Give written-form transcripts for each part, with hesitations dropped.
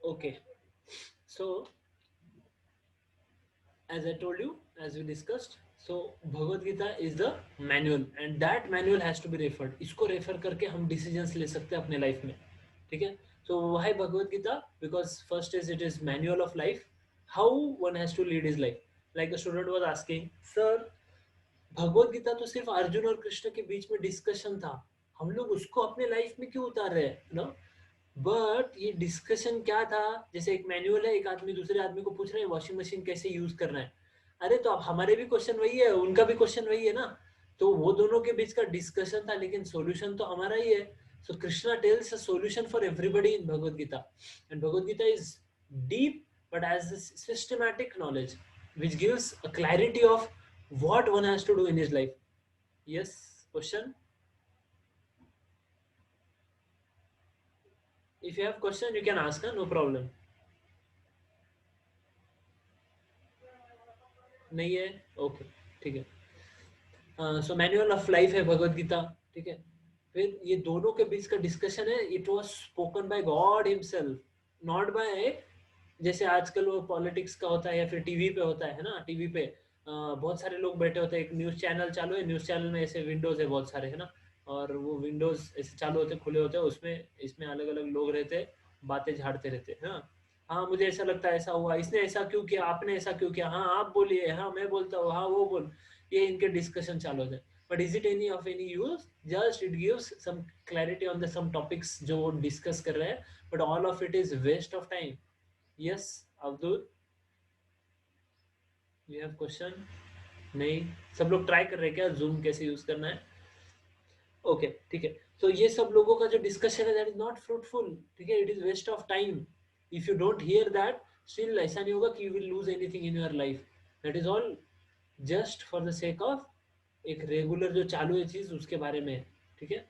Okay, so as I told you, as we discussed, so Bhagavad Gita is the manual and that manual has to be referred. इसको refer करके हम decisions ले सकते हैं अपने life में, ठीक है? So why Bhagavad Gita? Because first is it is manual of life, how one has to lead his life. Like a student was asking, sir, Bhagavad Gita तो सिर्फ अर्जुन और कृष्ण के बीच में डिस्कशन था, हम लोग उसको अपने लाइफ में क्यों उतार रहे हैं ना? बट ये डिस्कशन क्या था? जैसे एक मैनुअल है, एक आदमी दूसरे आदमी को पूछ रहे हैं वॉशिंग मशीन कैसे यूज करना है। अरे तो अब हमारे भी क्वेश्चन वही है, उनका भी क्वेश्चन वही है ना। तो वो दोनों के बीच का डिस्कशन था, लेकिन सॉल्यूशन तो हमारा ही है। So Krishna tells a solution for everybody in Bhagavad Gita, and Bhagavad Gita is deep but as a systematic knowledge which gives a clarity of what one has to do in his life. Yes, question. If you have question you can ask, no problem. नहीं है? Okay, ठीक है। So manual of life है भगवत गीता, ठीक है। फिर ये दोनों के बीच का डिस्कशन है, it was spoken by God himself, not by जैसे आजकल वो पॉलिटिक्स का होता है या फिर टीवी पे होता है ना। टीवी पे बहुत सारे लोग बैठे होते हैं, एक न्यूज़ चैनल चालू है, न्यूज़ चैनल में ऐसे विंडोज है बहुत सारे, है ना। और वो विंडोज ऐसे चालू होते खुले होते हैं, उसमें इसमें अलग अलग लोग रहते हैं, बातें झाड़ते रहते हैं, हाँ। हाँ मुझे ऐसा लगता है, ऐसा हुआ, इसने ऐसा क्यों किया, आपने ऐसा क्यों किया, हाँ आप बोलिए, हाँ मैं बोलता हूँ, हाँ वो बोल। ये इनके डिस्कशन चालू होते हैं। But is it any of any use? Just it gives some clarity on the some topics जो वो डिस्कस कर रहे हैं, but all of it is waste of time. Yes Abdul, you have question? नहीं? सब लोग ट्राई कर रहे हैं क्या जूम कैसे यूज करना है? ओके, ठीक है। तो ये सब लोगों का जो डिस्कशन है दैट इज नॉट फ्रूटफुल, ठीक है, it is waste of time. If you don't hear that, still ऐसा नहीं होगा कि you will lose anything in your life. That is all just for the sake of एक regular जो चालू है चीज उसके बारे में, ठीक है।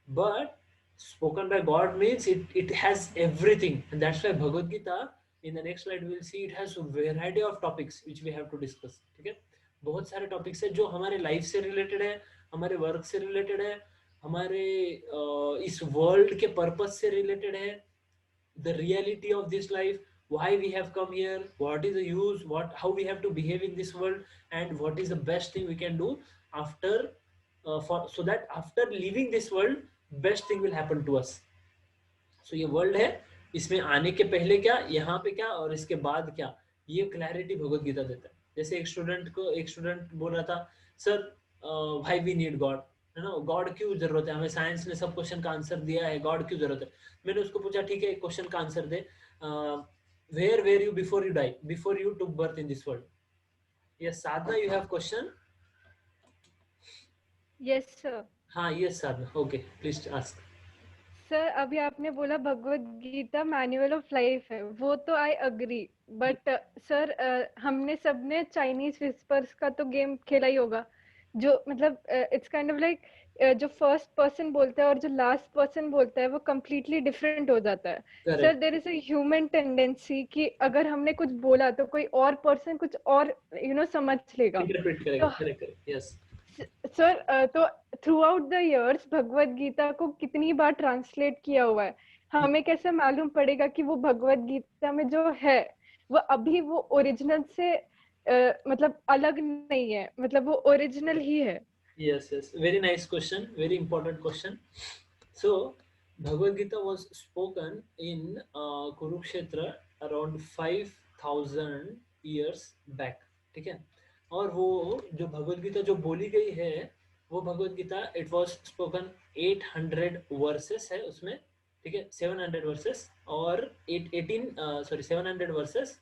But spoken by God means it has everything, and that's why Bhagavad Gita, in the next slide we will see, it has a variety of topics which we have to discuss, ठीक है। बहुत सारे topics है जो हमारे life से related है, हमारे वर्क से रिलेटेड है, हमारे इस वर्ल्ड के पर्पस से रिलेटेड है, the reality of this life, why we have come here, what is the use, what how we have to behave in this world, and what is the best thing we can do after for so that after leaving this world best thing will happen to us. So ये world है, इसमें आने के पहले क्या, यहाँ पे क्या, और इसके बाद क्या, ये क्लैरिटी भगवत गीता देता है। जैसे एक स्टूडेंट बोल रहा था, सर भाई वी नीड गॉड, है ना, गॉड क्यों जरूरत है, हमें साइंस ने सब क्वेश्चन का आंसर दिया है, गॉड क्यों जरूरत है। मैंने उसको पूछा ठीक है एक क्वेश्चन का आंसर दे, where were you before you die, before you took birth in this world. Yes Sadhana, you have question? Yes sir. हाँ yes Sadhana, okay please ask. Sir अभी आपने बोला Bhagavad Gita manual of life है, वो तो आई अग्री। बट सर हमने सबने Chinese whispers का तो गेम खेला ही होगा, जो मतलब इट्स काइंड ऑफ लाइक जो फर्स्ट पर्सन बोलता है और जो लास्ट पर्सन बोलता है वो कम्प्लीटली डिफरेंट हो जाता है। Sir correct, there is a human tendency कि अगर हमने कुछ बोला तो कोई और पर्सन कुछ और समझ लेगा। इंटरप्रेट तो करेगा, करेक्ट करेक्ट, यस। सर तो through out the years Bhagavad Gita को कितनी बार ट्रांसलेट किया हुआ है, हमें कैसे मालूम पड़ेगा कि वो भगवत गीता में जो है वो अभी वो ओरिजिनल से मतलब अलग नहीं है, मतलब वो ओरिजिनल ही है। Yes, yes. Very nice question. Very important question. So, Bhagavad Gita was spoken in Kurukshetra around 5,000 years back. ठीक है। और वो जो भगवद गीता जो बोली गई है, वो Bhagavad Gita it was spoken 800 verses है उसमें, ठीक है, 700 वर्सेस और 18 सॉरी 700 वर्सेस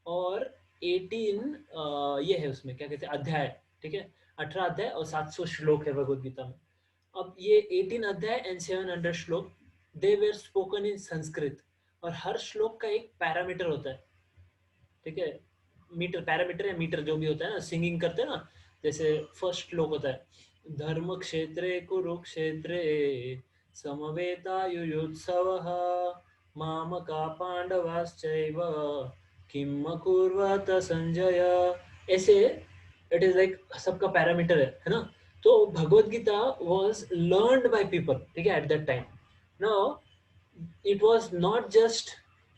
और 18 ये है उसमें क्या कहते हैं अध्याय, ठीक है। 18 अध्याय और 700 श्लोक है भगवत गीता में। अब ये 18 अध्याय एंड 700 श्लोक, they were spoken in Sanskrit, और हर श्लोक का एक पैरामीटर होता है, ठीक है। मीटर, पैरामीटर या मीटर जो भी होता है ना, सिंगिंग करते हैं ना। जैसे फर्स्ट श्लोक होता है, धर्म क्षेत्रे कुरुक्षेत्रे समवेतायुयुत्सवः मामका पांडवाश्चैव किम अकुर्वत संजय। ऐसे इट इज लाइक सबका पैरामीटर है ना। तो Bhagavad Gita was learned by people, ठीक है, at that time. Now it was not just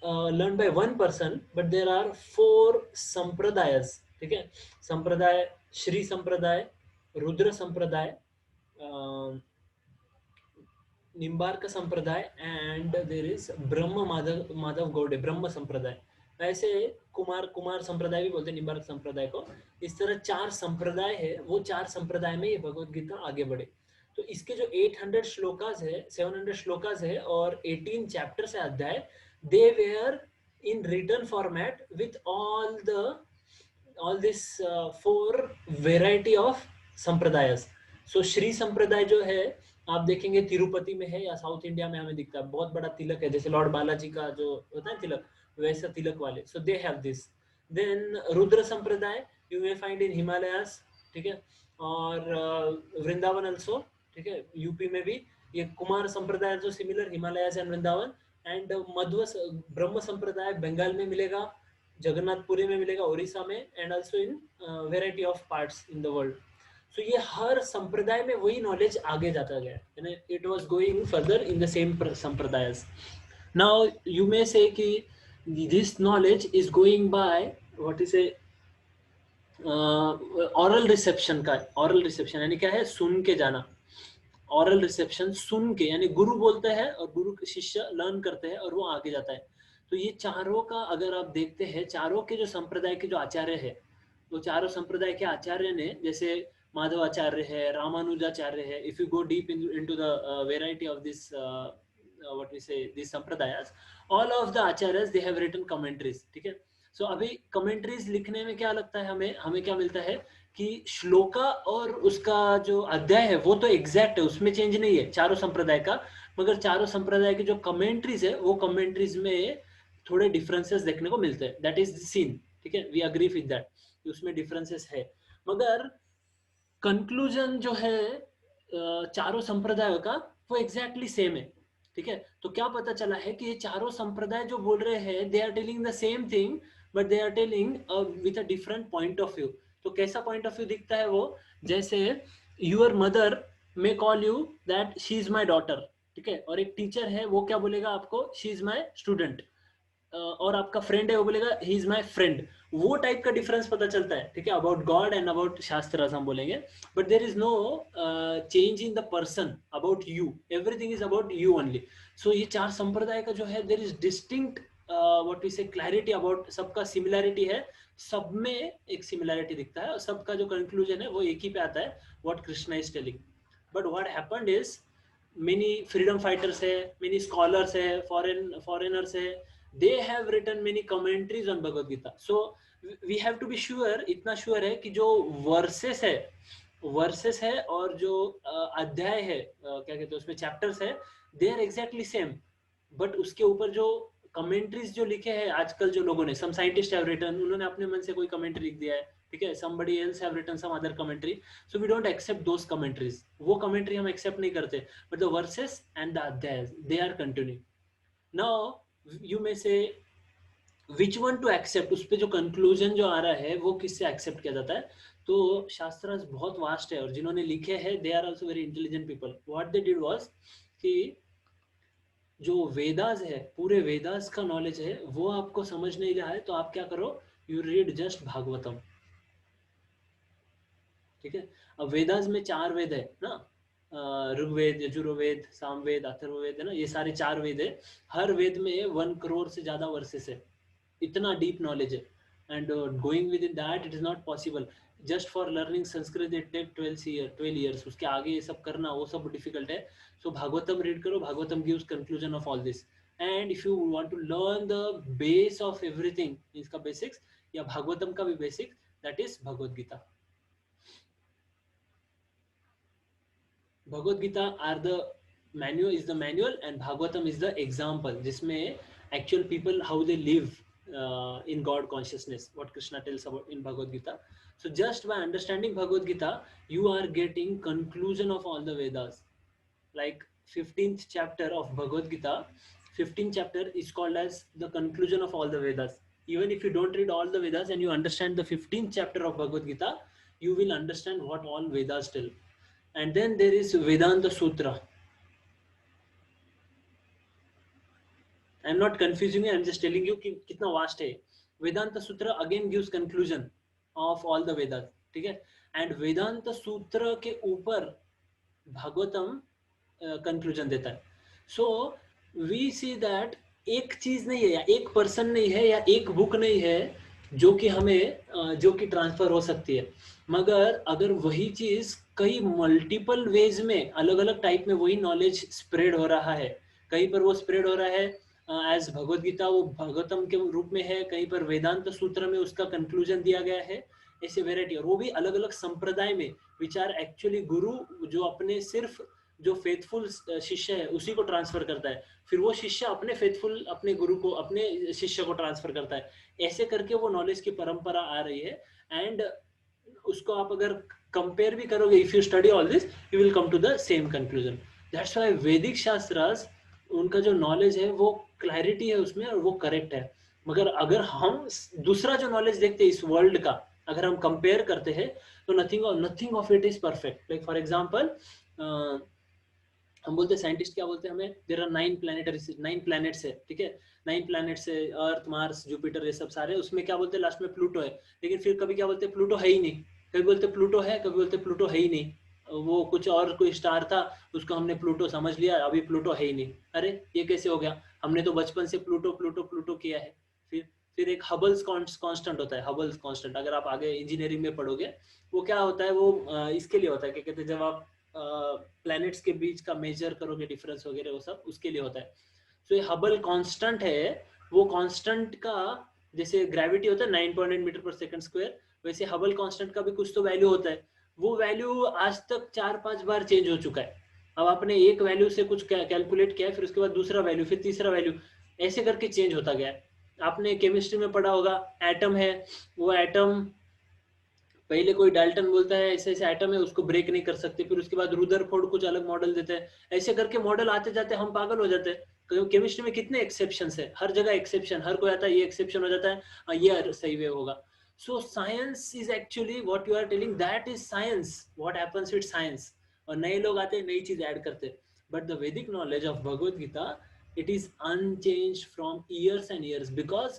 learned by one person, but there are 4 sampradayas. ठीक है, संप्रदाय श्री संप्रदाय, रुद्र संप्रदाय, निम्बार्क संप्रदाय एंड देर इज ब्रह्म माधव माधव गौड़े ब्रह्म संप्रदाय. ऐसे कुमार कुमार संप्रदाय भी बोलते हैं निम्बार्क संप्रदाय को. इस तरह 4 संप्रदाय है, वो 4 संप्रदाय में ये भगवत गीता आगे बढ़े. तो इसके जो 800 श्लोकास है, 700 श्लोकास है और 18 चैप्टर्स है अध्याय, they were in written format with all this 4 variety of sampradayas. So Shri Sampradaya जो है आप देखेंगे तिरुपति में है या साउथ इंडिया में हमें दिखता है, बहुत बड़ा तिलक है, जैसे लॉर्ड बालाजी का जो होता है तिलक, वैसा तिलक वाले. So they have this. Then Rudra Sampradaya you may find in Himalayas. ठीक है, और वृंदावन अल्सो. ठीक है, यूपी में भी ये कुमार संप्रदाय जो similar Himalayas and Vrindavan. And Madhva Brahma Sampradaya Bengal में मिलेगा, जगन्नाथपुरी में मिलेगा, उड़ीसा में, and also in variety of parts in the world. So ये हर संप्रदाय में वही नॉलेज आगे जाता गया, यानी it was going further in the same sampradayas. Now you may say कि this knowledge is going by what is a oral reception का. ऑरल रिसेप्शन यानी क्या है, सुन के जाना. ऑरल रिसेप्शन सुन के, यानी गुरु बोलते हैं और गुरु के शिष्य लर्न करते हैं और वो आगे जाता है. तो ये चारों का अगर आप देखते हैं, चारों के जो संप्रदाय के जो आचार्य है, तो चारों संप्रदाय के आचार्य ने, जैसे माधव आचार्य है, रामानुजाचार्य है. If you go deep into the variety of this what we say this sampradayas, all of the acharyas they have written commentaries. ठीक है, सो अभी कमेंट्रीज लिखने में क्या लगता है हमें, हमें क्या मिलता है कि श्लोका और उसका जो अध्याय है वो तो एग्जैक्ट है, उसमें चेंज नहीं है चारों संप्रदाय का, मगर चारों संप्रदाय की जो कमेंट्रीज है वो कमेंट्रीज में थोड़े डिफरेंसेस देखने को मिलते हैं. That is seen. ठीक है, वी अग्री विद दैट, उसमें डिफरेंसेस है, मगर कंक्लूजन जो है चारों संप्रदायों का वो एग्जैक्टली सेम है. ठीक है, तो क्या पता चला है कि ये चारों संप्रदाय जो बोल रहे हैं, they are telling the same thing, but they are telling with a different point of view. तो कैसा पॉइंट ऑफ व्यू दिखता है वो, जैसे your mother may call you that she is my daughter. ठीक है, और एक टीचर है वो क्या बोलेगा आपको, शी इज माई स्टूडेंट. और आपका फ्रेंड है वो बोलेगा ही इज माई फ्रेंड. वो टाइप का डिफरेंस पता चलता है. ठीक है, अबाउट गॉड एंड अबाउट शास्त्र हम बोलेंगे, but there is no change in the person about you, everything is about you only. So ये 4 संप्रदाय का जो है there is distinct what we say clarity about, सबका सिमिलैरिटी है, सब में एक सिमिलैरिटी दिखता है और सबका जो कंक्लूजन है वो एक ही पे आता है, what Krishna is telling. But what happened is many freedom fighters है, मेनी स्कॉलर्स है, फॉरेनर्स है, they have written many commentaries on Bhagavad Gita. So we have to be sure, इतना sure है कि जो वर्सेस है और जो अध्याय है, क्या कहते हैं उसमें चैप्टर्स है, they are exactly same. But उसके ऊपर जो कमेंट्रीज जो लिखे हैं आजकल जो लोगों ने, सम साइंटिस्ट हैव रिटन, उन्होंने अपने मन से कोई कमेंट्री लिख दिया है. ठीक है, somebody else have written some other commentary, so we don't accept those commentaries. वो कमेंट्री हम एक्सेप्ट नहीं करते, but the verses and the adhyayas, they are continuing. Now you may say which one to accept, उस पे जो conclusion जो आ रहा है वो किससे एक्सेप्ट किया जाता है. तो शास्त्र बहुत वास्ट है और जिन्होंने लिखे हैं they are also very intelligent people. What they did was कि जो वेदास है, पूरे वेदास का नॉलेज है, वो आपको समझ नहीं रहा है तो आप क्या करो, यू रीड जस्ट भागवतम. ठीक है, अब वेदास में 4 वेद है ना, ऋग्वेद, यजुर्वेद, सामवेद, अथर्ववेद है ना, ये सारे 4 वेद है. हर वेद में 1 करोड़ से ज्यादा वर्सेस है, इतना डीप नॉलेज है. And going within that it is not possible. Just for learning Sanskrit it take 12 years, उसके आगे ये सब करना वो सब डिफिकल्ट है. सो भागवतम रीड करो, Bhagavatam gives conclusion of all this. And if you want to learn the base of everything, इसका बेसिक्स या भागवतम का भी basics, that is Bhagavat Gita. Bhagavat Gita are the manual, is the manual, and Bhagavatam is the example, जिसमें actual people how they live in God consciousness, what Krishna tells about in Bhagavad Gita. So just by understanding Bhagavad Gita, you are getting conclusion of all the Vedas. Like 15th chapter of Bhagavad Gita, 15th chapter is called as the conclusion of all the Vedas. Even if you don't read all the Vedas and you understand the 15th chapter of Bhagavad Gita, you will understand what all Vedas tell. And then there is Vedanta Sutra. I am not confusing, I am just telling you कि कितना vast है। वेदांत सूत्र again gives conclusion of all the Vedas, ठीक है, and वेदांत सूत्र के ऊपर Bhagavatam conclusion देता है। सो वी सी दैट एक चीज नहीं है या एक पर्सन नहीं है या एक बुक नहीं है जो कि हमें जो कि ट्रांसफर हो सकती है, मगर अगर वही चीज कई मल्टीपल वेज में अलग अलग टाइप में वही नॉलेज स्प्रेड हो रहा है, कहीं पर वो स्प्रेड हो रहा है एज भगवत गीता वो भागवतम के रूप में है, कहीं पर वेदांत सूत्र में उसका कंक्लूजन दिया गया है, ऐसे वेराइटी, और वो भी अलग अलग संप्रदाय में, विच आर एक्चुअली गुरु जो अपने सिर्फ जो फेथफुल शिष्य है उसी को ट्रांसफर करता है, फिर वो शिष्य अपने फेथफुल अपने गुरु को अपने शिष्य को ट्रांसफर करता है, ऐसे करके वो नॉलेज की परंपरा आ रही है। एंड उसको आप अगर कंपेयर भी करोगे, if you study all this you will come to the same conclusion. That's why Vedic shastras उनका जो नॉलेज है वो क्लैरिटी है उसमें और वो करेक्ट है। मगर अगर हम दूसरा जो नॉलेज देखते हैं इस वर्ल्ड का, अगर हम कंपेयर करते हैं तो nothing of it is perfect. Like for example हम बोलते हैं साइंटिस्ट क्या बोलते हैं हमें, देयर आर 9 प्लैनेट्स है, ठीक है, 9 प्लैनेट्स है, अर्थ मार्स जुपिटर ये सब सारे, उसमें क्या बोलते हैं लास्ट में प्लूटो है, लेकिन फिर कभी क्या बोलते हैं प्लूटो है ही नहीं, कभी बोलते प्लूटो है, कभी बोलते प्लूटो है ही नहीं, वो कुछ और कोई स्टार था उसको हमने प्लूटो समझ लिया, अभी प्लूटो है ही नहीं। अरे ये कैसे हो गया, हमने तो बचपन से प्लूटो प्लूटो प्लूटो किया है। फिर एक हबल्स कांस्टेंट होता है, हबल्स कांस्टेंट, अगर आप आगे इंजीनियरिंग में पढ़ोगे वो क्या होता है, वो इसके लिए होता है, क्या कहते हैं, जब आप प्लैनेट्स के बीच का मेजर करोगे डिफरेंस वगैरह वो सब उसके लिए होता है। सो ये हबल कांस्टेंट है, वो कांस्टेंट का जैसे ग्रेविटी होता है 9.8 मीटर पर सेकंड स्क्वायर, वैसे हबल कांस्टेंट का भी कुछ तो वैल्यू होता है, वो वैल्यू आज तक 4-5 बार चेंज हो चुका है। अब आपने एक वैल्यू से कुछ कैलकुलेट किया है, फिर उसके बाद दूसरा वैल्यू, फिर तीसरा वैल्यू, ऐसे करके चेंज होता गया है। आपने केमिस्ट्री में पढ़ा होगा, एटम है, वो एटम पहले कोई डाल्टन बोलता है ऐसे ऐसे एटम है उसको ब्रेक नहीं कर सकते, फिर उसके बाद रुदरफोर्ड कुछ अलग मॉडल देते हैं, ऐसे करके मॉडल आते जाते हम पागल हो जाते हैं। केमिस्ट्री में कितने एक्सेप्शंस है, हर जगह एक्सेप्शन, हर कोई आता है ये एक्सेप्शन हो जाता है, ये सही वे होगा। So science is actually what you are telling, that is science, what happens with science. और नए लोग आते हैं नई चीज ऐड करते, but the Vedic knowledge of Bhagavat Gita it is unchanged from years and years because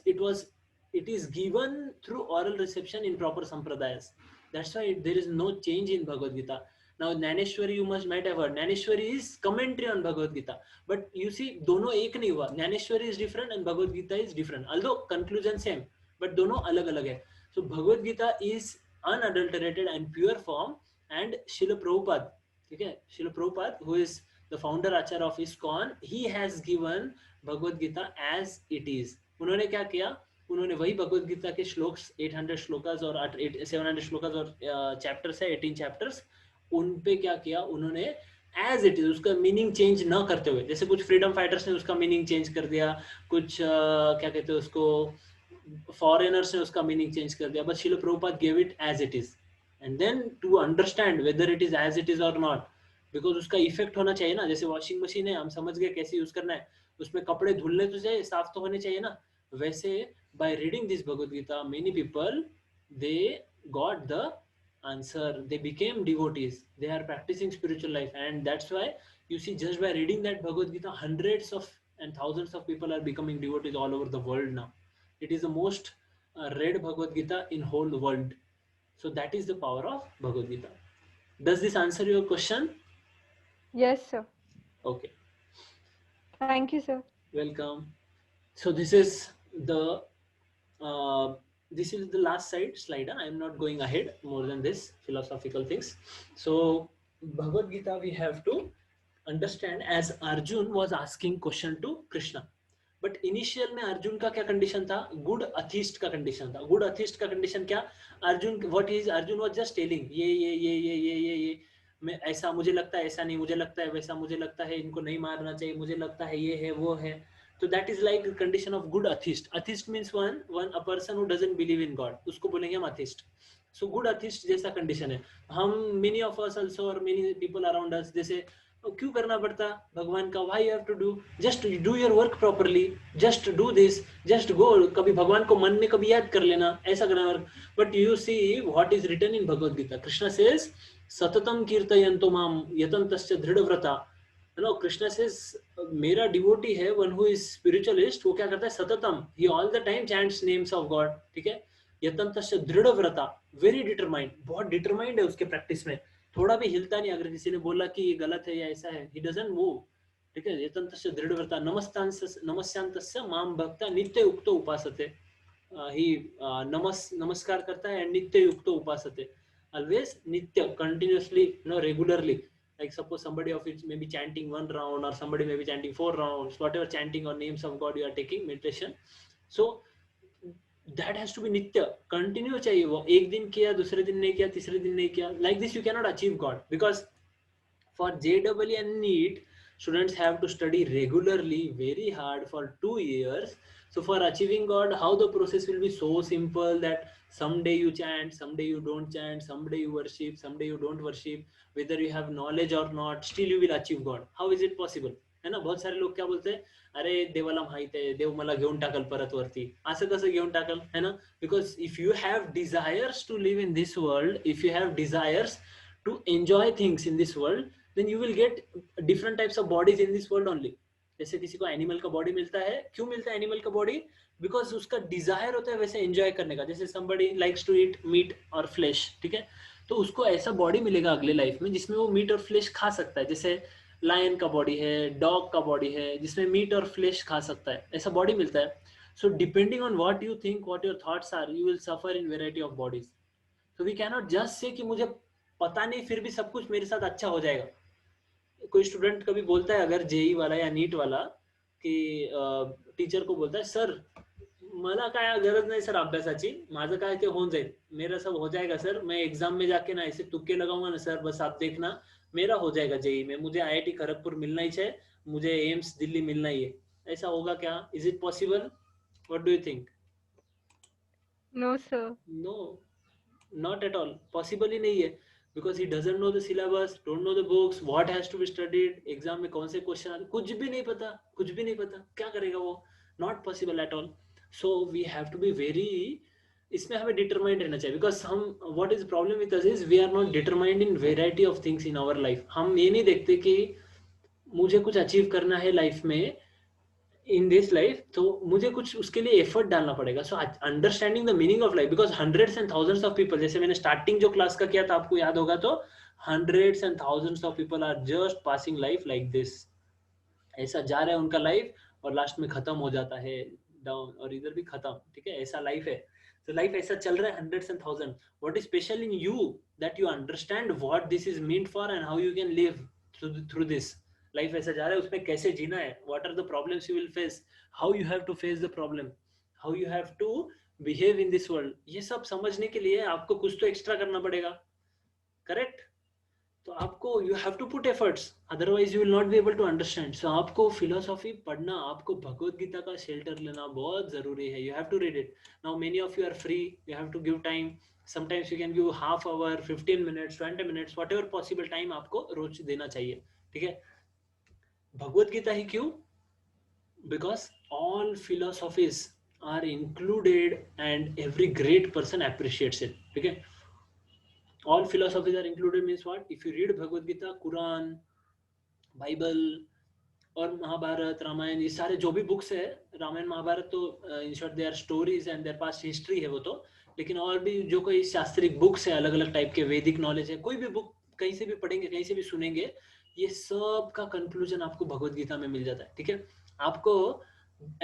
it is given through oral reception in proper sampradayas. That's why there is no change in Bhagavad Gita. Now Jnaneshwari you might have heard, Jnaneshwari is commentary on Bhagavad Gita, but you see दोनों एक नहीं हुआ, Jnaneshwari is different and Bhagavad Gita is different, although conclusion same, but दोनों अलग अलग है। So Bhagavad Gita is unadulterated and pure form, and Srila Prabhupada, ठीक है, Srila Prabhupada who is the founder Acharya of ISKCON, he has given Bhagavad Gita as it is. उन्होंने क्या किया, उन्होंने वही भगवत गीता के श्लोक्स 800 श्लोकास और 700 श्लोकास और चैप्टर्स है 18 चैप्टर्स, उन पे क्या किया उन्होंने एज इट इज, उसका मीनिंग चेंज ना करते हुए, जैसे कुछ फ्रीडम फाइटर्स ने उसका मीनिंग चेंज कर दिया, कुछ क्या कहते हैं उसको फॉरेनर्स ने उसका मीनिंग चेंज कर दिया, but Srila Prabhupada give it as it is, and then to understand whether it is as it is or not, because उसका इफेक्ट होना चाहिए ना, जैसे वॉशिंग मशीन है हम समझ गए कैसे यूज करना है, उसमें कपड़े धुलने तो चाहिए, साफ तो होने चाहिए ना, वैसे by reading this Bhagavad Gita many people they got the answer, they became devotees, they are practicing spiritual life, and that's why you see just by reading that Bhagavad Gita hundreds of and thousands of people are becoming devotees all over the world now. It is the most read Bhagavad Gita in whole world. So that is the power of Bhagavad Gita. Does this answer your question? Yes sir. Okay, Thank you sir. welcome. So this is the last slide. I am not going ahead more than this philosophical things. So Bhagavad Gita we have to understand as Arjun was asking question to Krishna. But initial में अर्जुन का क्या condition था, good अथिस्ट का condition था। Good अथिस्ट का condition क्या, Arjun was just telling ये मैं ऐसा मुझे लगता है, ऐसा नहीं मुझे लगता है, वैसा मुझे लगता है, इनको नहीं मारना चाहिए, मुझे लगता है ये है वो है। So that is like the condition of good atheist. Atheist means a person who doesn't believe in God. उसको बोलेंगे हम atheist. So good atheist जैसा condition है। हम many of us also or many people around us जैसे क्यों करना पड़ता भगवान का, why you have to do, just do your work properly, just do this, just go, कभी भगवान को मन में कभी याद कर लेना, ऐसा करना work. But you see what is written in Bhagavad Gita. Krishna says सततम कीर्तयन्तो माम यतन्तश्च दृढ़व्रता, नो, कृष्णा सेज मेरा डिवोटी है, वन हु इज स्पिरिचुअलिस्ट, वो क्या करता है, सततम, he all the time chants names of God, ठीक है। यतंतस्य दृढ़ व्रता, वेरी डिटरमाइंड, बहुत डिटरमाइंड है उसके प्रैक्टिस में, थोड़ा भी हिलता नहीं, अगर किसी ने बोला कि ये गलत है या ऐसा है, ही डजंट मूव, ठीक है। यतंतस्य दृढ़ व्रता, नमस्यांतस्य माम भक्ता नित्य युक्तो उपासते, ही नमस्कार करता है, नित्य युक्तो उपासते, always nitya, continuously, regularly. Like suppose somebody of it may be chanting 1 round, or somebody may be chanting 4 rounds, whatever chanting or names of God you are taking meditation. So that has to be nitya, continue चाहिए वो, एक दिन किया, दूसरे दिन नहीं किया, तीसरे दिन नहीं किया, like this you cannot achieve God, because for JEE and NEET, students have to study regularly, very hard for 2 years. So for achieving God, how the process will be so simple that someday you chant, someday you don't chant, someday you worship, someday you don't worship, whether you have knowledge or not, still you will achieve God. How is it possible? है ना, बहुत सारे लोग क्या बोलते हैं, अरे देवाला माहित आहे, देव मला घेऊन टाकल परत वरती, असं कसं घेऊन टाकल, है ना, because if you have desires to live in this world, if you have desires to enjoy things in this world, then you will get different types of bodies in this world only. जैसे किसी को animal का body मिलता है, क्यों मिलता है animal का बॉडी, बिकॉज उसका डिजायर होता है वैसे एंजॉय करने का, जैसे somebody likes to eat meat और फ्लेश, ठीक है, तो उसको ऐसा बॉडी मिलेगा अगले लाइफ में जिसमें वो मीट और फ्लेश खा सकता है, जैसे लायन का बॉडी है, डॉग का बॉडी है, जिसमें मीट और फ्लेश खा सकता है, ऐसा बॉडी मिलता है. So depending on what you think, what your thoughts are, you will suffer in variety of bodies. So we cannot just say कि मुझे पता नहीं फिर भी सब कुछ मेरे साथ अच्छा हो जाएगा. कोई स्टूडेंट कभी बोलता है अगर जेई वाला या नीट वाला, की टीचर को बोलता है, सर मला काय गरज नाही सर अभ्यासाची, माझं काय ते होऊन जाईल, मेरा सब हो जाएगा सर, मैं एग्जाम में जाके ना ऐसे तुक्के लगाऊंगा ना सर, बस आप देखना मेरा हो जाएगा जेई में, मुझे आईआईटी खड़गपुर मिलना ही चाहिए, मुझे एम्स दिल्ली मिलना ही है. ऐसा होगा क्या? Is it possible? What do you think? No, sir. No, not at all, possible ही नहीं है, because he doesn't know the syllabus, don't know the books, what has to be studied, exam में कौन से क्वेश्चन, कुछ भी नहीं पता, कुछ भी नहीं पता, क्या करेगा वो? Not possible at all. So we have to be very, इसमें हमें डिटरमाइंड रहना चाहिए, बिकॉज हम, what is problem with us is we are not determined in variety of things in our life. हम ये नहीं देखते कि मुझे कुछ अचीव करना है लाइफ में, इन दिस लाइफ, तो मुझे कुछ उसके लिए एफर्ट डालना पड़ेगा. So understanding the meaning of life, because hundreds and thousands of people, जैसे मैंने स्टार्टिंग जो क्लास का किया था आपको याद होगा, तो hundreds and thousands of people are just passing life like this, ऐसा जा रहा है उनका लाइफ, और लास्ट में खत्म हो जाता है डाउन, और इधर भी खत्म, ठीक है, ऐसा लाइफ है. तो लाइफ ऐसा चल रहा है, hundreds and thousand. What is special in you, that you understand what this is mean for and how you can live through this. Life ऐसा जा रहा है, उसमें कैसे जीना है, what are the problems you will face, how you have to face the problem, how you have to behave in this world. ये सब समझने के लिए आपको कुछ तो एक्स्ट्रा करना पड़ेगा, करेक्ट? तो आपको, you have to put efforts, otherwise you will not be able to understand. So आपको फिलोसॉफी पढ़ना, आपको भगवत गीता का शेल्टर लेना बहुत जरूरी है. You have to read it. Now many of you are free, you have to give time. Sometimes you can give half hour, 15 minutes, 20 minutes, whatever possible time आपको रोज देना चाहिए, ठीक है. भगवत गीता ही क्यों? Because all philosophies are included and every great person appreciates it, ठीक है. All philosophies are included means what? If you read Bhagavad Gita, Quran, Bible और महाभारत, रामायण, ये सारे जो भी बुक्स है, रामायण महाभारत तो in short they are stories and their past history है वो तो, लेकिन और भी जो कोई शास्त्रिक बुक्स है, अलग अलग टाइप के वैदिक नॉलेज है, कोई भी बुक कहीं से भी पढ़ेंगे, कहीं से भी सुनेंगे, ये सब का कंक्लूजन आपको भगवत गीता में मिल जाता है, ठीक है. आपको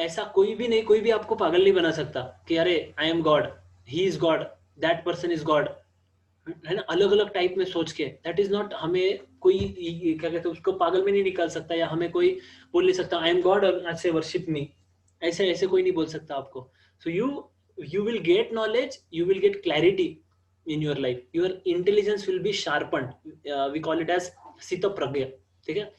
ऐसा कोई भी नहीं, कोई भी आपको पागल नहीं बना सकता कि अरे I am God, he is God, that person is God, है ना, अलग अलग टाइप में सोच के. दैट इज नॉट, हमें कोई क्या कहते हैं उसको पागल में नहीं निकाल सकता, या हमें कोई बोल नहीं सकता आई एम गॉड और आज से वर्शिप मी, ऐसे ऐसे कोई नहीं बोल सकता आपको. So you will get knowledge, you will get clarity in your life, your intelligence will be sharpened, we call it as sthita prajna, ठीक है.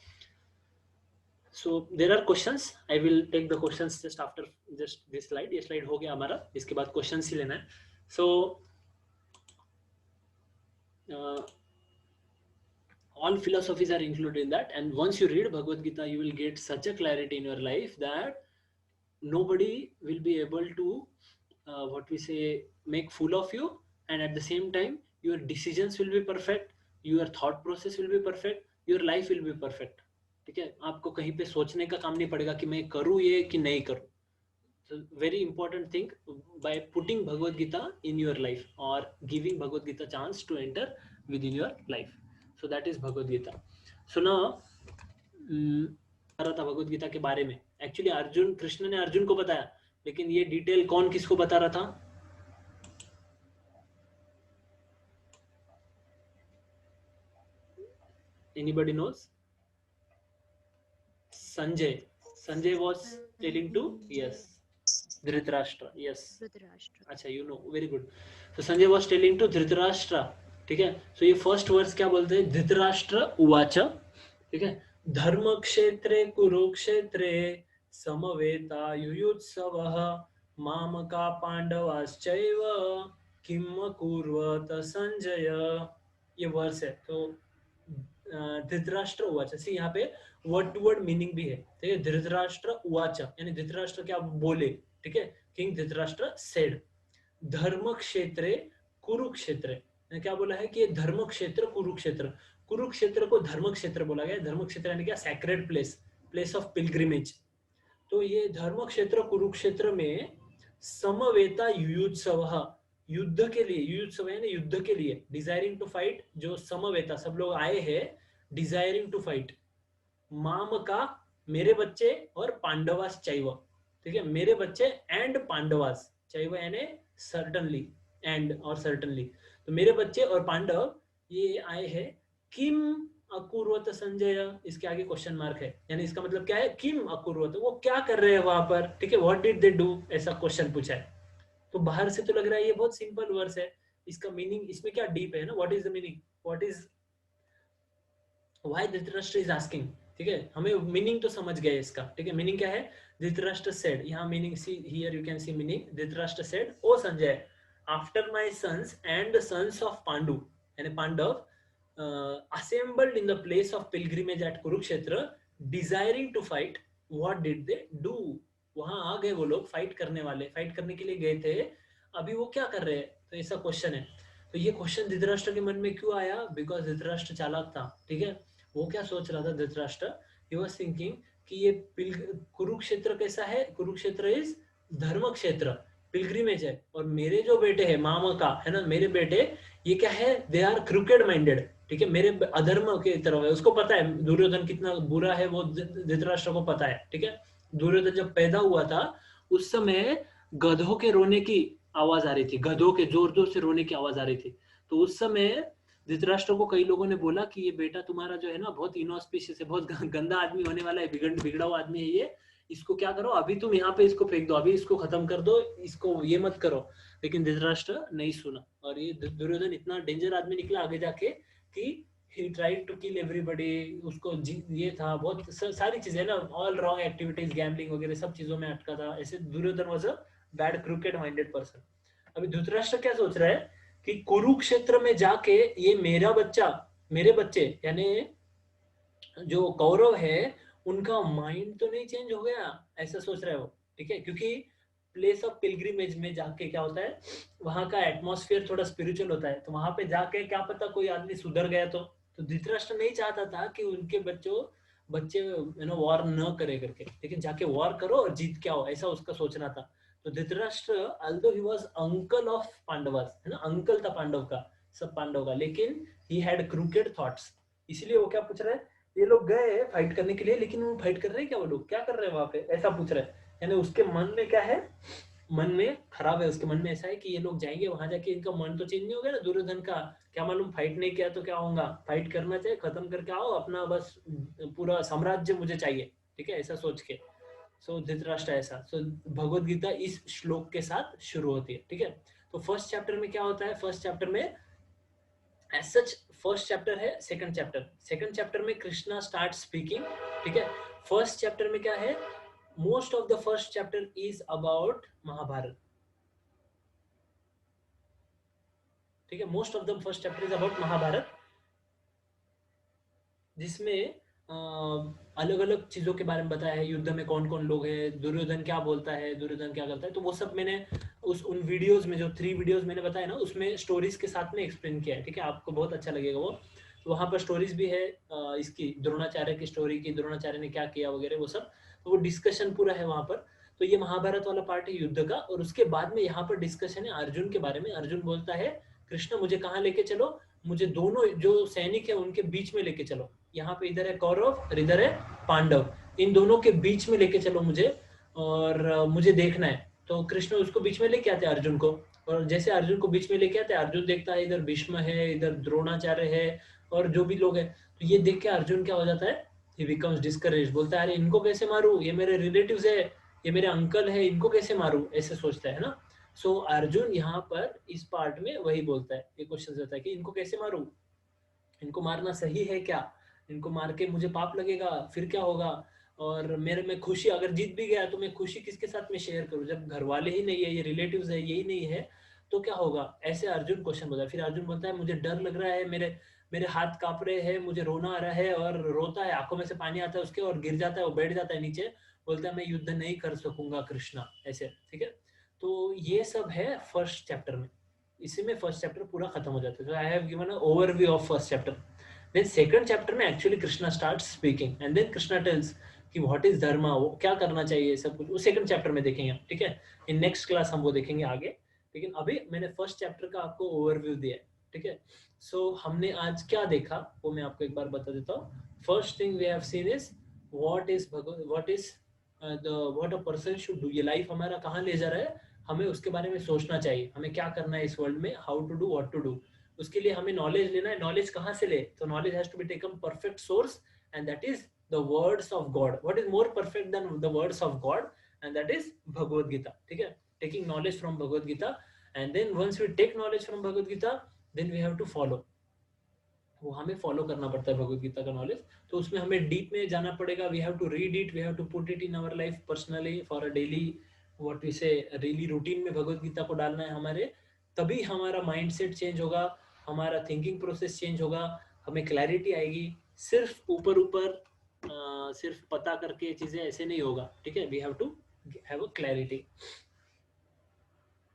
So there are questions, I will take the questions just after just this slide. ये slide हो गया हमारा, इसके बाद questions ही लेना है. सो all philosophies are included in that, and once you read Bhagavad Gita, you will get such a clarity in your life that nobody will be able to what we say, make fool of you, and at the same time your decisions will be perfect, your thought process will be perfect, your life will be perfect, ठीक है, आपको कहीं पे सोचने का काम नहीं पड़ेगा कि मैं करूँ ये कि नहीं करूँ. So very important thing, by putting Bhagavad Gita in your life or giving Bhagavad Gita chance to enter within your life. So that is Bhagavad Gita. So now रहा था भगवद गीता के बारे में. एक्चुअली अर्जुन, कृष्ण ने अर्जुन को बताया, लेकिन ये डिटेल कौन किसको बता रहा था? Anybody knows? Sanjay. Sanjay was telling to, yes, Dhritarashtra. Yes. Dhritarashtra. अच्छा, you know, very good. So Sanjay was telling to Dhritarashtra. ठीक है. So ये फर्स्ट वर्स क्या बोलते हैं? धृतराष्ट्र उवाच. ठीक है. धर्म क्षेत्रे कुरुक्षेत्रे समवेता युयुत्सवः मामका पांडवाश्चैव किम कुर्वत संजय. ये वर्स है. तो धृतराष्ट्र उवाच, सी यहाँ पे वर्ड टू वर्ड मीनिंग भी है. ठीक है. धृतराष्ट्र उवाच यानी धृतराष्ट्र क्या बोले. ठीक है. किंग धृतराष्ट्र सेड धर्म क्षेत्रे कुरुक्षेत्र. क्या बोला है कि धर्म क्षेत्र कुरुक्षेत्र. कुरुक्षेत्र को धर्म क्षेत्र बोला गया. धर्म क्षेत्र यानी क्या? Sacred place, place of pilgrimage. तो ये धर्म क्षेत्र कुरुक्षेत्र में समवेता युयुत्सवः, युद्ध के लिए, युयुत्सव यानी युद्ध के लिए, डिजायरिंग टू फाइट, जो समवेता सब लोग आए हैं डिजायरिंग टू फाइट. माम का मेरे बच्चे और पांडवास चैव. ठीक है. मेरे बच्चे एंड पांडवास चैव यानी सर्टनली, एंड और सर्टनली. तो मेरे बच्चे और पांडव ये आए हैं. किम अकुर्वत संजय, इसके आगे क्वेश्चन मार्क है. यानी इसका मतलब क्या है? किम अकुर्वत, वो क्या कर रहे हैं वहां पर. ठीक है. व्हाट डिड दे डू, ऐसा क्वेश्चन पूछा है. तो बाहर से तो लग रहा है ये बहुत सिंपल वर्स है. इसका मीनिंग इसमें क्या डीप है ना. What is the meaning, what is, why Dhritarashtra is asking. ठीक है. हमें मीनिंग तो समझ गए इसका. ठीक है. मीनिंग क्या है? धृतराष्ट्र सेड, यहाँ meaning see, here you can see meaning. Dhritarashtra said, O Sanjaya, after my sons and the sons of Pandu यानी Pandava assembled in the place of pilgrimage at Kurukshetra desiring to fight, what did they do. वहां आ गए वो लोग, fight करने वाले, fight करने के लिए गए थे. अभी वो क्या कर रहे हैं? तो ऐसा क्वेश्चन है. तो ये क्वेश्चन धृतराष्ट्र के मन में क्यों आया? बिकॉज धृतराष्ट्र चालाक था. ठीक है. वो क्या सोच रहा था धृतराष्ट्र? ही वाज थिंकिंग कि ये कुरुक्षेत्र कैसा है? कुरुक्षेत्र इज धर्म क्षेत्र, पिलग्रिमेज है. और मेरे जो बेटे हैं मामा का है ना, मेरे बेटे ये क्या है? They are crooked minded. ठीक है. मेरे अधर्म के तरफ है. उसको पता है दुर्योधन कितना बुरा है, वो धृतराष्ट्र को पता है. ठीक है. दुर्योधन जब पैदा हुआ था उस समय गधों के रोने की आवाज आ रही थी, गधों के जोर जोर से रोने की आवाज आ रही थी. तो उस समय धृतराष्ट्र को कई लोगों ने बोला कि ये बेटा तुम्हारा जो है ना बहुत इनऑस्पिशियस है, बहुत गंदा आदमी होने वाला है, बिगड़ा हुआ आदमी है ये, इसको क्या करो, अभी तुम यहाँ पे इसको फेंक दो, अभी इसको खत्म कर दो, इसको ये मत करो. लेकिन धृतराष्ट्र नहीं सुना. और ये दुर्योधन इतना डेंजर आदमी निकला आगे जाके कि he tried to kill everybody. उसको ये था बहुत सारी चीजें ना, ऑल रॉन्ग एक्टिविटीज, गैम्बलिंग वगैरह सब चीजों में अटका था. ऐसे Duryodhana was a bad crooked minded person. अभी धृतराष्ट्र क्या सोच रहा है कि कुरुक्षेत्र में जाके ये मेरा बच्चा, मेरे बच्चे यानी जो कौरव है उनका माइंड तो नहीं चेंज हो गया, ऐसा सोच रहा है वो. ठीक है. क्योंकि प्लेस ऑफ पिलग्रिमेज में जाके क्या होता है, वहां का एटमॉस्फेयर थोड़ा स्पिरिचुअल होता है. तो वहां पे जाके क्या पता कोई आदमी सुधर गया तो धृतराष्ट्र नहीं चाहता था कि उनके बच्चे यू नो वॉर न करे करके. लेकिन जाके वॉर करो और जीत के आओ, ऐसा उसका सोचना था. तो Dhritarashtra although he was uncle of Pandavas, है ना, अंकल था पांडव का, सब पांडव का, लेकिन ही हैड क्रूकेड थॉट्स. इसलिए वो क्या पूछ रहा है, ये लोग गए फाइट करने के लिए, लेकिन वो फाइट कर रहे हैं क्या, वो लोग क्या कर रहे हैं वहां पे, ऐसा पूछ रहे हैं. यानी उसके मन में क्या है, मन में खराब है, उसके मन में ऐसा है कि ये लोग जाएंगे वहां जाके, इनका मन तो चेंज नहीं हो गया ना दुर्योधन का, क्या मालूम फाइट नहीं किया तो क्या होगा, फाइट करना चाहिए, खत्म करके आओ अपना, बस पूरा साम्राज्य मुझे चाहिए. ठीक है. ऐसा सोच के सो धृतराष्ट्र ऐसा. सो भगवद गीता इस श्लोक के साथ शुरू होती है. ठीक है. तो फर्स्ट चैप्टर में क्या होता है, फर्स्ट चैप्टर में एज सच फर्स्ट चैप्टर है, सेकंड चैप्टर में कृष्णा स्टार्ट स्पीकिंग. ठीक है. फर्स्ट चैप्टर में क्या है, most of the first chapter is about Mahabharat. ठीक है. most of the first chapter is about Mahabharat, जिसमें अलग अलग चीजों के बारे में बताया है, युद्ध में कौन कौन लोग हैं, दुर्योधन क्या बोलता है, दुर्योधन क्या करता है. तो वो सब मैंने उन वीडियोस में, जो 3 वीडियोस मैंने बताया ना, उसमें स्टोरीज के साथ में एक्सप्लेन किया है. ठीक है. आपको बहुत अच्छा लगेगा वो. तो वहां पर स्टोरीज भी है इसकी द्रोणाचार्य की स्टोरी की, द्रोणाचार्य ने क्या किया वगैरह वो सब, तो वो डिस्कशन पूरा है वहां पर। तो ये महाभारत वाला पार्ट है युद्ध का, और उसके बाद में यहाँ पर डिस्कशन है अर्जुन के बारे में। अर्जुन बोलता है कृष्ण मुझे कहाँ लेके चलो, मुझे दोनों जो सैनिक है उनके बीच में लेके चलो। यहाँ पे इधर है कौरव और इधर है पांडव, इन दोनों के बीच में लेके चलो मुझे, और मुझे देखना है। तो कृष्ण उसको बीच में लेके आते हैं अर्जुन को, और जैसे अर्जुन को बीच में लेके आते हैं, अर्जुन देखता है इधर भीष्म है, इधर द्रोणाचार्य है, और जो भी लोग हैं, तो ये देख के अर्जुन क्या हो जाता है, he becomes discouraged, बोलता है अरे इनको कैसे मारूं, ये मेरे रिलेटिव्स है, ये मेरे अंकल है, इनको कैसे मारूं, ऐसे सोचता है ना। सो अर्जुन यहाँ पर इस पार्ट में वही बोलता है, ये क्वेश्चन रहता है कि इनको कैसे मारूं, इनको मारना सही है क्या, इनको मार के मुझे पाप लगेगा, फिर क्या होगा, और मेरे में खुशी, अगर जीत भी गया तो मैं खुशी किसके साथ में शेयर करूं, जब घर वाले ही नहीं है, ये रिलेटिव्स है यही नहीं है, तो क्या होगा, ऐसे अर्जुन क्वेश्चन बोलता है। फिर अर्जुन बोलता है मुझे डर लग रहा है, मेरे मेरे हाथ कांप रहे हैं, मुझे रोना आ रहा है, और रोता है, आंखों में से पानी आता है उसके, और गिर जाता है, वो बैठ जाता है नीचे, बोलता है मैं युद्ध नहीं कर सकूंगा कृष्णा, ऐसे, ठीक है। तो ये सब है फर्स्ट चैप्टर में, इसी में फर्स्ट चैप्टर पूरा खत्म हो जाता है। तो I have given a overview of first chapter. Then second chapter में actually Krishna start speaking, and then Krishna tells कि व्हाट इज धर्म, वो क्या करना चाहिए, सब कुछ वो सेकंड चैप्टर में देखेंगे, ठीक है। इन नेक्स्ट क्लास हम वो देखेंगे आगे, लेकिन अभी मैंने फर्स्ट चैप्टर का आपको ओवरव्यू दिया है, ठीक है। सो हमने आज क्या देखा वो मैं आपको एक बार बता देता हूँ। First thing we have seen is what is what a person should do, ये लाइफ हमारा कहाँ ले जा रहा है, हमें उसके बारे में सोचना चाहिए, हमें क्या करना है इस वर्ल्ड में, how to do what to do. उसके लिए हमें नॉलेज लेना है, नॉलेज कहाँ से ले, तो knowledge has to be taken perfect source, and that is the words of God. What is more perfect than the words of God, and that is Bhagavad Gita, ठीक है। Taking knowledge from Bhagavad Gita, and then once we take knowledge from Bhagavad Gita, then we have to follow, वो हमें follow करना पड़ता है भगवद गीता का knowledge. तो उसमें हमें डीप में जाना पड़ेगा, we have to read it, we have to put it in our life personally for a daily what we say daily routine में भगवद गीता को डालना है हमारे, तभी हमारा माइंडसेट चेंज होगा, हमारा थिंकिंग प्रोसेस चेंज होगा, हमें क्लैरिटी आएगी। सिर्फ ऊपर ऊपर सिर्फ पता करके चीजें ऐसे नहीं होगा, ठीक है। We have to have a clarity.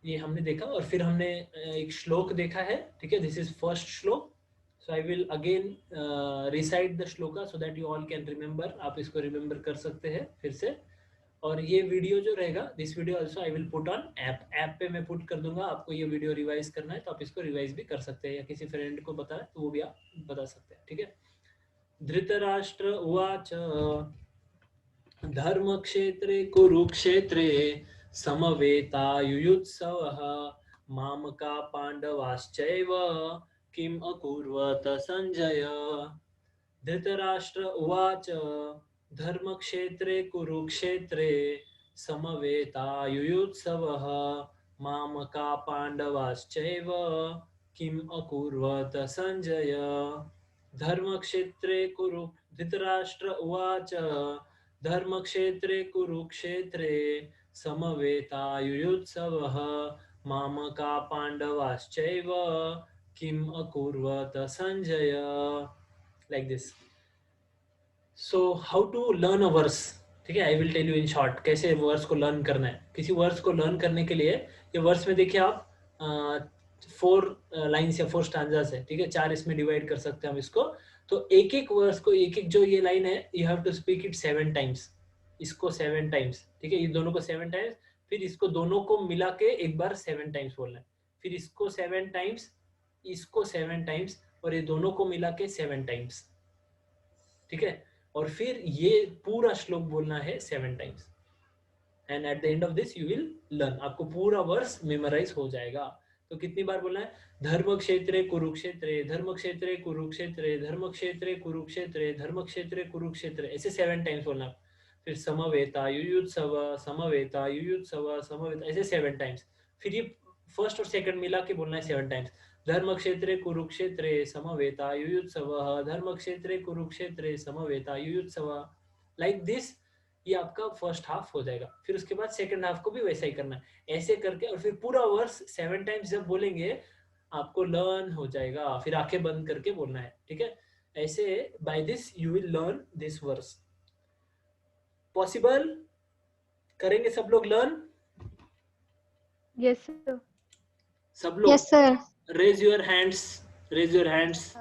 ये हमने देखा, और फिर हमने एक श्लोक देखा है, ठीक है। दिस इज फर्स्ट श्लोक, so I will again recite the shloka so that you all can remember, आप इसको रिमेम्बर कर सकते हैं फिर से। और ये वीडियो जो रहेगा, this video also I will put on app, app पे मैं पुट कर दूंगा, आपको ये वीडियो रिवाइज करना है तो आप इसको रिवाइज भी कर सकते हैं, या किसी फ्रेंड को बताए तो वो भी आप बता सकते हैं, ठीक है। धृतराष्ट्र उवाच धर्मक्षेत्रे कुरुक्षेत्रे समवेतायुयुत्सवः मामका पांडवाश्चैव किम अकुर्वत संजय। धृतराष्ट्र उवाच धर्मक्षेत्रे कुरुक्षेत्रे समवेतायुयुत्सवः मामका पांडवाश्चैव किम अकुर्वत संजय। धर्मक्षेत्रे कुरु धृतराष्ट्र उवाच धर्मक्षेत्रे कुरुक्षेत्रे समवेतायुयुत्सवः मामका पांडवाश्चैव किम अकुर्वत Sanjaya. Like this. So how to learn a verse, ठीक है। I will tell you in short कैसे वर्स को लर्न करना है। किसी वर्स को लर्न करने के लिए, ये वर्स में देखिए आप 4 लाइन्स या 4 स्टांजास है, ठीक है। 4 इसमें डिवाइड कर सकते हैं हम इसको। तो एक एक वर्स को, एक एक जो ये लाइन है, you have to speak it 7 times, इसको 7 टाइम्स, ठीक है। ये दोनों को 7 टाइम्स, फिर इसको दोनों को मिला के एक बार 7 टाइम्स बोलना है, फिर इसको 7 टाइम्स, इसको 7 टाइम्स, और ये दोनों को मिला के 7 टाइम्स, ठीक है। और फिर ये पूरा श्लोक बोलना है 7 times, and at the end of this you will learn, आपको पूरा वर्स मेमोराइज हो जाएगा। तो कितनी बार बोलना है, धर्म क्षेत्रे कुरुक्षेत्रे, धर्म क्षेत्रे कुरुक्षेत्रे, धर्म क्षेत्रे कुरुक्षेत्रे, धर्म क्षेत्रे कुरुक्षेत्रे, ऐसे 7 टाइम्स बोलना। फिर समवेता युयुत्सव, समवेता युयुत्सव, समवेता, ऐसे 7 टाइम्स। फिर ये फर्स्ट और सेकंड मिला के बोलना है 7 टाइम्स। धर्म क्षेत्रे कुरुक्षेत्रे समवेता युयुत्सव, धर्म क्षेत्रे कुरुक्षेत्रे समवेता युयुत्सव। लाइक दिस ये आपका फर्स्ट हाफ हो जाएगा। फिर उसके बाद सेकंड हाफ को भी वैसा ही करना है, ऐसे करके, और फिर पूरा वर्स 7 टाइम्स जब बोलेंगे आपको लर्न हो जाएगा। फिर आंखें बंद करके बोलना है, ठीक है। ऐसे by this you will learn this verse. Possible? करेंगे सब लोग लर्न? Yes sir. सब लोग Yes, sir. Raise your hands, raise your hands.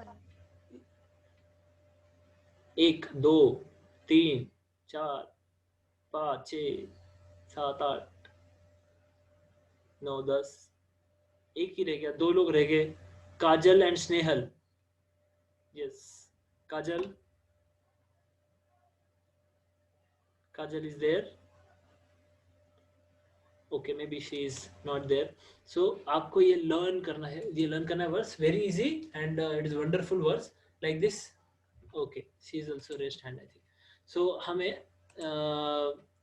1 2 3 4 5 6 7 8 9 10, एक ही रह गया, 2 लोग रह गए, Kajal and Snehal. Yes, Kajal, Kajal is there. Okay, maybe she is not there. So आपको ये लर्न करना है, ये लर्न करना है verse, very easy and it is wonderful verse like this. Okay, she is also rest hand I think. So हमें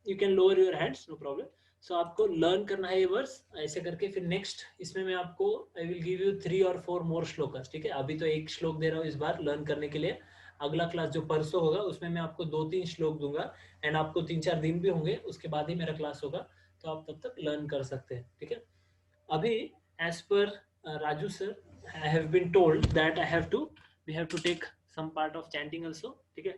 you can lower your hands, no problem. So आपको learn करना है ये वर्स ऐसे करके. फिर नेक्स्ट इसमें मैं आपको आई विल गिव यू 3 और 4 मोर श्लोकस. ठीक है, अभी तो एक श्लोक दे रहा हूँ इस बार लर्न करने के लिए. अगला क्लास जो परसों होगा उसमें मैं आपको 2-3 श्लोक दूंगा एंड आपको 3-4 दिन भी होंगे, उसके बाद ही मेरा क्लास होगा, तो आप तब तक लर्न कर सकते हैं. ठीक है, अभी as per Raju sir, I have been told that I have to we have to take some part of chanting also. ठीक है,